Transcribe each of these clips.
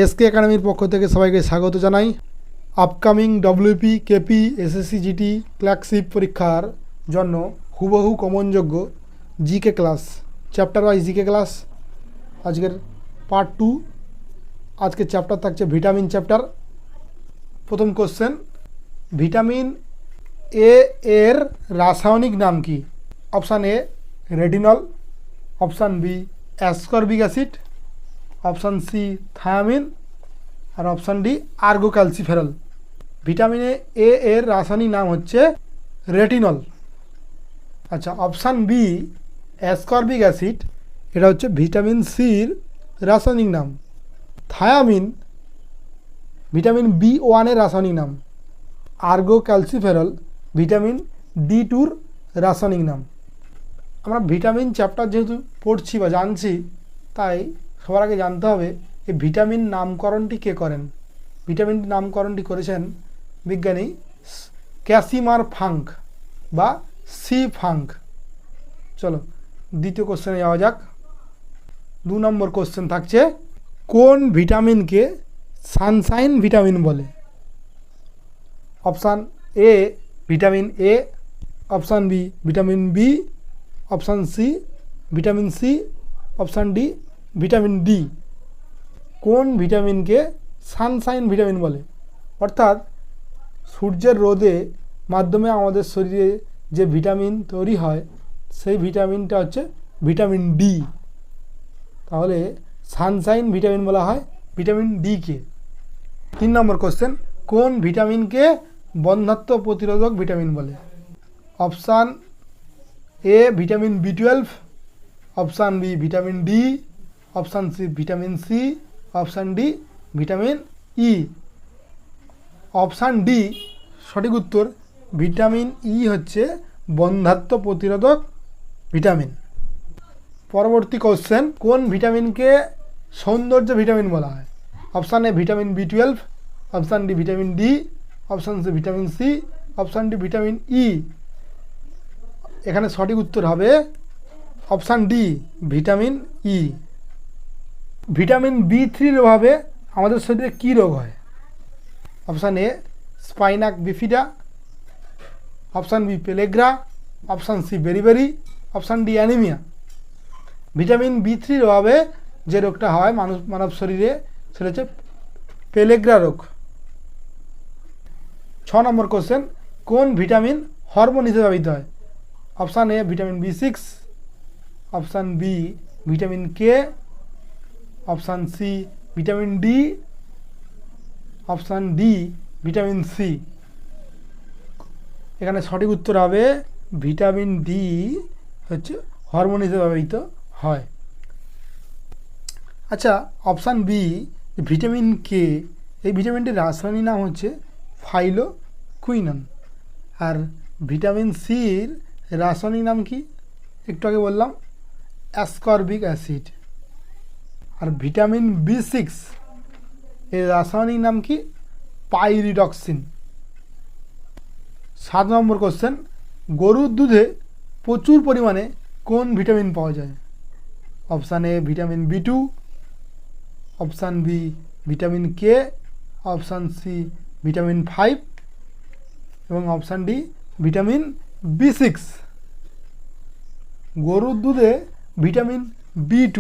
SK একাডেমির পক্ষ থেকে সবাইকে স্বাগত জানাই। Upcoming WP, KP, SSC GT clerkship পরীক্ষার জন্য হুবহু কমনযোগ্য GK class, chapter wise GK class. আজকের পার্ট 2। আজকের চ্যাপ্টার থাকছে ভিটামিন চ্যাপ্টার। প্রথম কোশ্চেন, ভিটামিন এ এর রাসায়নিক নাম কি? Option A retinol, option B ascorbic acid, option C thiamine, আর option D ergocalciferol. Vitamin A এর রাসায়নিক নাম হচ্ছে রেটিনল। আচ্ছা, অপশান বি অ্যাসকর্বিক অ্যাসিড, এটা হচ্ছে ভিটামিন সির রাসায়নিক নাম। থায়ামিন ভিটামিন B1 এর রাসায়নিক নাম। আর্গোক্যালসিফেরল ভিটামিন D2 রাসায়নিক নাম। আমরা ভিটামিন চ্যাপ্টার যেহেতু পড়ছি বা জানছি, তাই সবার আগে জানতে হবে এই ভিটামিন নামকরণটি কে করেন। ভিটামিনটি নামকরণটি করেছেন বিজ্ঞানী ক্যাসিমার ফাঙ্ক বা সি ফাঙ্ক। চলো দ্বিতীয় কোশ্চেনে যাওয়া যাক। 2 নম্বর কোশ্চেন থাকছে, কোন ভিটামিনকে সানশাইন ভিটামিন বলে? Option A vitamin A, option B vitamin B, option C vitamin C, option D vitamin D. কোন ভিটামিনকে সানশাইন ভিটামিন বলে? অর্থাৎ সূর্যের রোদে মাধ্যমে আমাদের শরীরে যে ভিটামিন তৈরি হয়, সেই ভিটামিনটা হচ্ছে ভিটামিন ডি। তাহলে সানশাইন ভিটামিন বলা হয় ভিটামিন ডিকে। 3 নম্বর কোশ্চেন, কোন ভিটামিনকে বন্ধ্যাত্ব প্রতিরোধক ভিটামিন বলে? Option A vitamin B12, option B vitamin D, option C vitamin C, option D vitamin E. Option D সঠিক উত্তর। ভিটামিন ই হচ্ছে বন্ধ্যাত্ব প্রতিরোধক ভিটামিন। পরবর্তী কোশ্চেন, কোন ভিটামিনকে সৌন্দর্য ভিটামিন বলা হয়? Option A vitamin B12, option D vitamin D, option C vitamin C, option D vitamin E. এখানে সঠিক উত্তর হবে option D vitamin E. Vitamin B3 অভাবে আমাদের শরীরে কী রোগ হয়? Option A spina bifida, option B pellagra, option C beriberi, option D anaemia. Vitamin B3 অভাবে যে রোগটা হয় মানব শরীরে, সেটা হচ্ছে পেলেগ্রা রোগ। 6 নম্বর কোশ্চেন, কোন ভিটামিন হরমোন হিসেবে ব্যবহৃত হয়? Option A vitamin B6, option B vitamin K, option C vitamin D, option D vitamin C. এখানে সঠিক উত্তর হবে ভিটামিন ডি হচ্ছে হরমোন হিসেবে ব্যবহৃত হয়। আচ্ছা, অপশান বি ভিটামিন কে, এই ভিটামিনটির রাসায়নিক নাম হচ্ছে ফাইলোকুইনন। আর ভিটামিন সির রাসায়নিক নাম কি? একটু আগে বললাম অ্যাসকর্বিক অ্যাসিড। আর ভিটামিন B6 এর রাসায়নিক নাম কি? পাইরিডক্সিন। 7 নম্বর কোশ্চেন, গরুর দুধে প্রচুর পরিমাণে কোন ভিটামিন পাওয়া যায়? Option A vitamin B2, option B vitamin K, option C vitamin 5 এবং অপশান ডি ভিটামিন B6। গরুর দুধে ভিটামিন B2,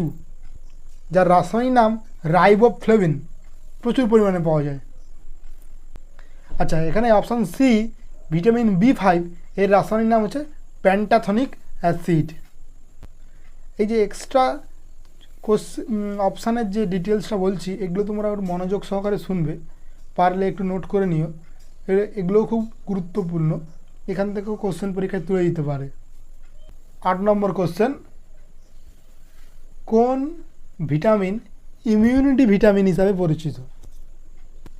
যার রাসায়নিক নাম রাইবোফ্লেভিন, প্রচুর পরিমাণে পাওয়া যায়। আচ্ছা, এখানে অপশান সি ভিটামিন B5 এর রাসায়নিক নাম হচ্ছে প্যান্টাথনিক অ্যাসিড। এই যে এক্সট্রা অপশানের যে ডিটেলসটা বলছি, এগুলো তোমরা মনোযোগ সহকারে শুনবে, পারলে একটু নোট করে নিও। এগুলোও খুব গুরুত্বপূর্ণ, এখান থেকেও কোশ্চেন পরীক্ষায় তুলে দিতে পারে। 8 নম্বর কোশ্চেন, কোন ভিটামিন ইমিউনিটি ভিটামিন হিসাবে পরিচিত?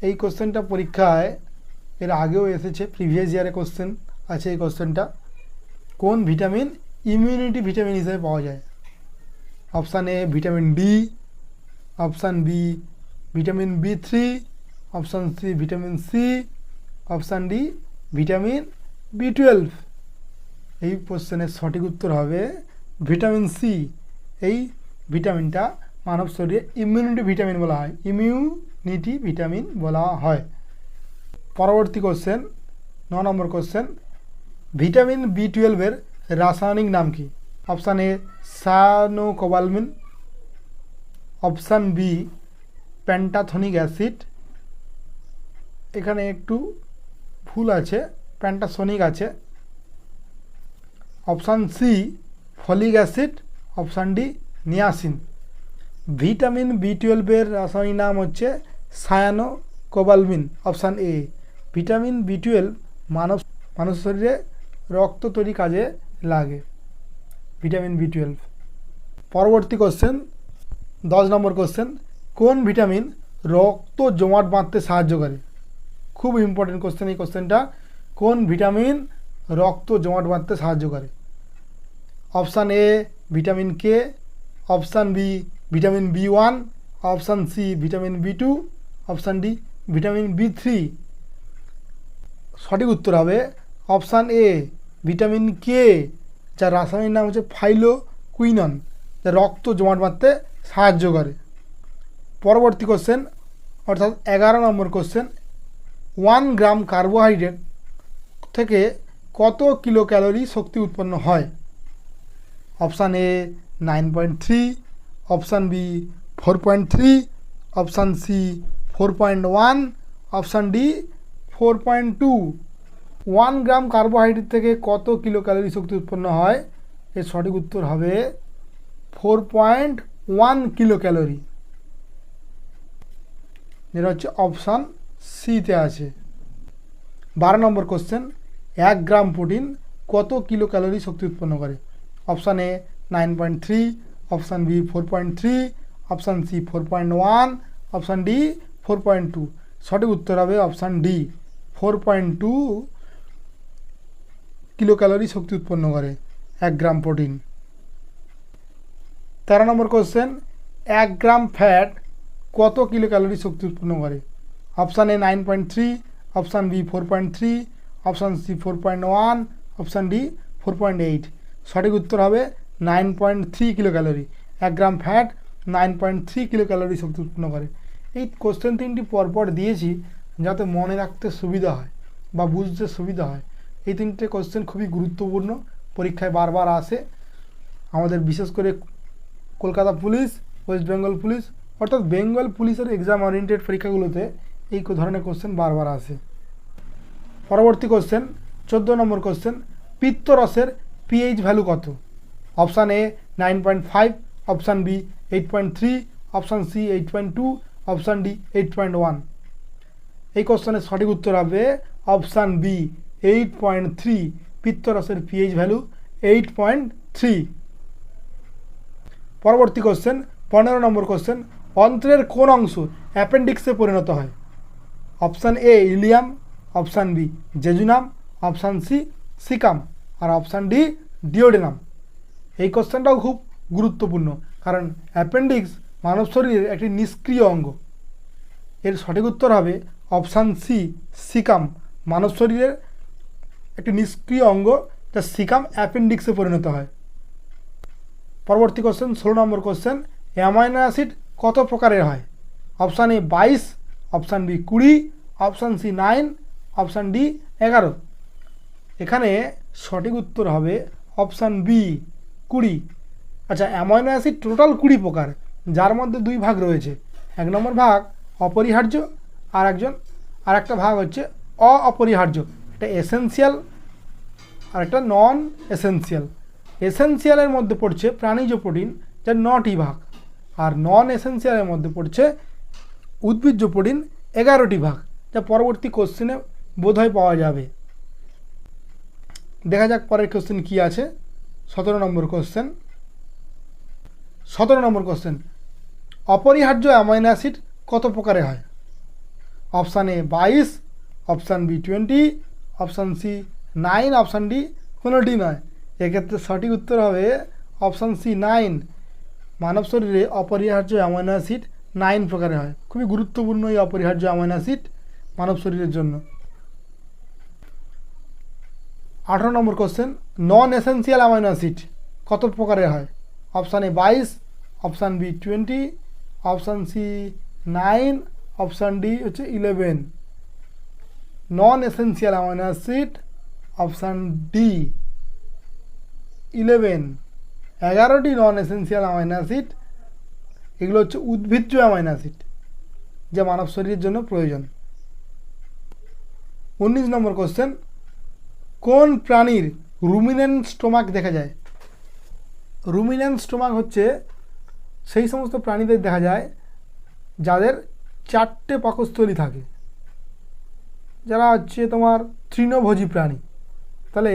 এই কোশ্চেনটা পরীক্ষায় এর আগেও এসেছে, প্রিভিয়াস ইয়ারে কোশ্চেন আছে এই কোশ্চেনটা। কোন ভিটামিন ইমিউনিটি ভিটামিন হিসাবে পাওয়া যায়? Option A vitamin D, option B vitamin B3, option C vitamin C, option D vitamin B12। এই কোশ্চেনের সঠিক উত্তর হবে ভিটামিন সি। এই ভিটামিনটা মানব শরীরে ইমিউনিটি ভিটামিন বলা হয়, ইমিউনিটি ভিটামিন বলা হয়। পরবর্তী কোশ্চেন 9 নম্বর কোশ্চেন, ভিটামিন বি12 রাসায়নিক নাম কি? Option A cyanocobalamin, option B pantothenic acid, এখানে একটু ভুল আছে, প্যান্টাসোনিক আছে, option C folic acid, option D niacin. Vitamin বি12 রাসায়নিক নাম হচ্ছে সায়ানোকোবালামিন, অপশান এ। ভিটামিন বি12 মানুষ শরীরে রক্ত তৈরি কাজে লাগে, ভিটামিন বি12। পরবর্তী কোশ্চেন 10 নম্বর কোশ্চেন, কোন ভিটামিন রক্ত জমাট বাঁধতে সাহায্য করে? খুব ইম্পর্টেন্ট কোশ্চেন এই কোশ্চেনটা, কোন ভিটামিন রক্ত জমাট বাঁধতে সাহায্য করে? Option A vitamin K, option B vitamin B one, option C vitamin B two, option D vitamin বি3। সঠিক উত্তর হবে অপশান এ ভিটামিন কে, যার রাসায়নিক নাম হচ্ছে ফাইলোকুইনন, যা রক্ত জমাট বাঁধতে সাহায্য করে। পরবর্তী কোশ্চেন অর্থাৎ 11 নম্বর কোশ্চেন, 1 গ্রাম কার্বোহাইড্রেট থেকে কত কিলো ক্যালোরি শক্তি উৎপন্ন হয়? Option A 9.3, option B 4.3, option C 4.1, option D 4.2। 1 gram carbohydrate থেকে কত কিলো ক্যালোরি শক্তি উৎপন্ন হয়? এর সঠিক উত্তর হবে 4.1 কিলো ক্যালোরি। যেটা হচ্ছে অপশান সিতে আছে। 12 নম্বর কোশ্চেন, 1 গ্রাম প্রোটিন কত কিলো ক্যালোরি শক্তি উৎপন্ন করে? Option A 9.3, option B 4.3, option C 4.1, option D 4.2। সঠিক উত্তর হবে অপশান ডি 4.2 কিলো ক্যালোরি শক্তি উৎপন্ন করে 1 gram protein. 13 number question, 1 gram fat কত কিলো ক্যালোরি শক্তি উৎপন্ন করে? Option A 9.3, option B 4.3, option C 4.1, option D 4.8। সঠিক উত্তর হবে 9.3 kilo calorie. 1 gram fat 9.3 kilo calorie শক্তি উৎপন্ন করে। এই কোশ্চেন 3টি পরপর দিয়েছি যাতে মনে রাখতে সুবিধা হয় বা বুঝতে সুবিধা হয়। এই 3টে কোশ্চেন খুবই গুরুত্বপূর্ণ, পরীক্ষায় বারবার আসে। আমাদের বিশেষ করে Kolkata police, West Bengal police অর্থাৎ বেঙ্গল পুলিশের এক্সাম ওরিয়েন্টেড পরীক্ষাগুলোতে এই ধরনের কোশ্চেন বারবার আসে। পরবর্তী কোশ্চেন 14 নম্বর কোশ্চেন, পিত্তরসের পিএইচ ভ্যালু কত? Option A 9.5, option B 8.3, option C 8.2, option D 8.1। এই কোশ্চেনের সঠিক উত্তর হবে অপশান বি 8.3। পিত্তরসের পিএইচ ভ্যালু 8.3। পরবর্তী কোশ্চেন 15 নম্বর কোশ্চেন, অন্ত্রের কোন অংশ অ্যাপেন্ডিক্সে পরিণত হয়? Option A ileum, option B jejunum, option C caecum আর অপশান ডি ডিওডেনাম। এই কোশ্চেনটাও খুব গুরুত্বপূর্ণ, কারণ অ্যাপেন্ডিক্স মানব শরীরের একটি নিষ্ক্রিয় অঙ্গ। এর সঠিক উত্তর হবে অপশান সি সিকাম, মানব শরীরের একটি নিষ্ক্রিয় অঙ্গ, যা সিকাম অ্যাপেন্ডিক্সে পরিণত হয়। পরবর্তী question 16 number question, amino acid কত প্রকারের হয়? Option A 22, option B 20, option C 9, option D 11। এখানে সঠিক উত্তর হবে অপশান বি 20। আচ্ছা, অ্যামাইনো অ্যাসিড টোটাল 20 প্রকার, যার মধ্যে 2 ভাগ রয়েছে। 1 নম্বর ভাগ অপরিহার্য আর একটা ভাগ হচ্ছে অপরিহার্য। এটা এসেনশিয়াল আর একটা নন এসেনশিয়াল। এসেনশিয়ালের মধ্যে পড়ছে প্রাণীজ প্রোটিন, যার 9টি ভাগ, আর নন এসেনশিয়ালের মধ্যে পড়ছে উদ্ভিজ্জ প্রোটিন 11টি ভাগ, যা পরবর্তী কোশ্চেনে বোধহয় পাওয়া যাবে। দেখা যাক পরের কোশ্চেন কী আছে। 17 নম্বর কোশ্চেন, অপরিহার্য অ্যামাইনো অ্যাসিড কত প্রকারে হয়? Option A 22, option B 20, option C 9, option D কোনোটি নয়। এক্ষেত্রে সঠিক উত্তর হবে অপশান সি 9। মানব শরীরে অপরিহার্য অ্যামাইনো অ্যাসিড 9 প্রকারে হয়। খুবই গুরুত্বপূর্ণ এই অপরিহার্য অ্যামাইনো অ্যাসিড মানব শরীরের জন্য। 18 নম্বর question, non essential amino acid কত প্রকারের হয়? Option A 22, option B 20, option C 9, option D হচ্ছে 11। Non essential amino acid option D 11। 11টি নন এসেন্সিয়াল অ্যামাইনো অ্যাসিড, এগুলো হচ্ছে উদ্ভিজ্জ অ্যামাইনো অ্যাসিড যা মানব শরীরের জন্য প্রয়োজন। 19 নম্বর কোশ্চেন, কোন প্রাণীর রুমিনেন্ট স্টোমাক দেখা যায়? রুমিনেন্ট স্টোমাক হচ্ছে সেই সমস্ত প্রাণীদের দেখা যায় যাদের 4টে পাকস্থলী থাকে, যারা হচ্ছে তোমার তৃণভোজী প্রাণী। তাহলে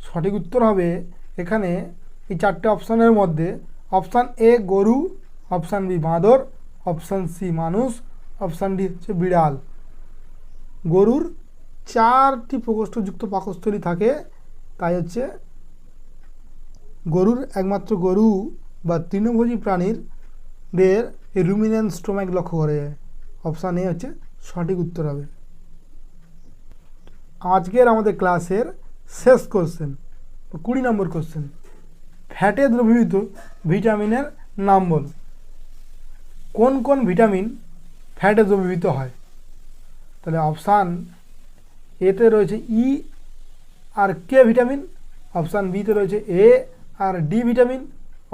সঠিক উত্তর হবে এখানে এই 4টে অপশানের মধ্যে অপশান এ গরু, অপশান বি বাঁদর, অপশান সি মানুষ, অপশান ডি হচ্ছে বিড়াল। গরুর 4টি প্রকোষ্ঠযুক্ত পাকস্থলী থাকে, তাই হচ্ছে গরুর, একমাত্র গরু বা তৃণভোজী প্রাণীদের এই রুমিনেন্ট স্টোমাক লক্ষ্য করা যায়। অপশান এ হচ্ছে সঠিক উত্তর হবে। আজকের আমাদের ক্লাসের শেষ কোশ্চেন, 20 নম্বর কোশ্চেন, ফ্যাটে দ্রবীভূত ভিটামিনের নাম বল। কোন কোন ভিটামিন ফ্যাটে দ্রবীভূত হয়? তাহলে অপশান এতে রয়েছে ই আর কে ভিটামিন, অপশান বিতে রয়েছে এ আর ডি ভিটামিন,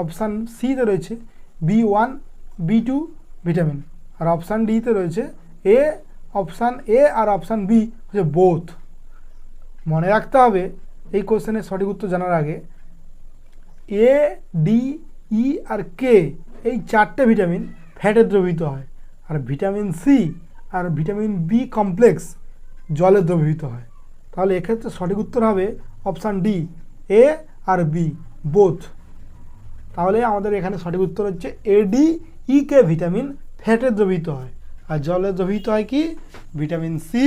অপশান সিতে রয়েছে B1 B2 ভিটামিন, আর অপশান ডিতে রয়েছে এ, অপশান এ আর অপশান বি হচ্ছে বোথ। মনে রাখতে হবে এই কোশ্চেনের সঠিক উত্তর জানার আগে এ, ডি, ই আর কে এই 4টে ভিটামিন ফ্যাটে দ্রবীভূত হয়, আর ভিটামিন সি আর ভিটামিন বি কমপ্লেক্স জলে দ্রবীভূত হয়। তাহলে এক্ষেত্রে সঠিক উত্তর হবে অপশান ডি, এ আর বি বোথ। তাহলে আমাদের এখানে সঠিক উত্তর হচ্ছে এডি ই কে ভিটামিন ফ্যাটে দ্রবীভূত হয়, আর জলে দ্রবীভূত হয় কি ভিটামিন সি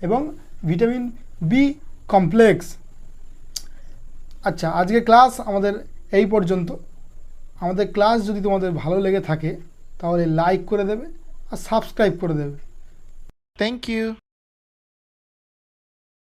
এবং ভিটামিন বি কমপ্লেক্স। আচ্ছা, আজকে ক্লাস আমাদের এই পর্যন্ত। আমাদের ক্লাস যদি তোমাদের ভালো লেগে থাকে তাহলে লাইক করে দেবে আর সাবস্ক্রাইব করে দেবে। Thank you.